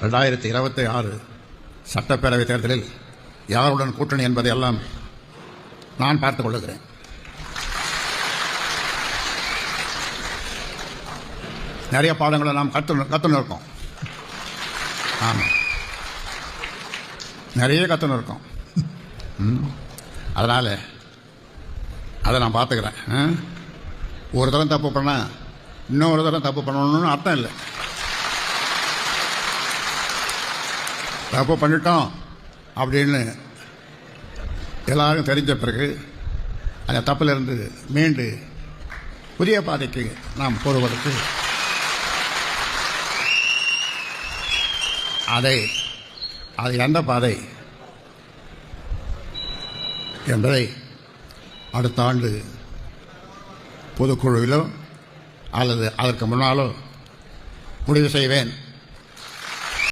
2026 சட்டப்பேரவை தேர்தலில் யாருடன் கூட்டணி என்பதையெல்லாம் நான் பார்த்துக் கொள்ளுகிறேன். நிறைய பாடங்களை நாம் கற்றுன்னு இருக்கோம். ஆமாம், நிறைய கற்றுன்னு இருக்கோம். அதனால் அதை நான் பார்த்துக்கிறேன். ஒரு தரம் தப்பு பண்ணால் இன்னொரு தரம் தப்பு பண்ணணும்னு அர்த்தம் இல்லை. தப்பு பண்ணிட்டோம் அப்படின்னு எல்லாரும் தெரிஞ்ச பிறகு அந்த தப்பிலிருந்து மீண்டு புதிய பாதைக்கு நாம் போடுவதற்கு அது எந்த பாதை என்பதை அடுத்த ஆண்டு பொதுக்குழுவிலோ அல்லது அதற்கு முன்னாலோ முடிவு செய்வேன்.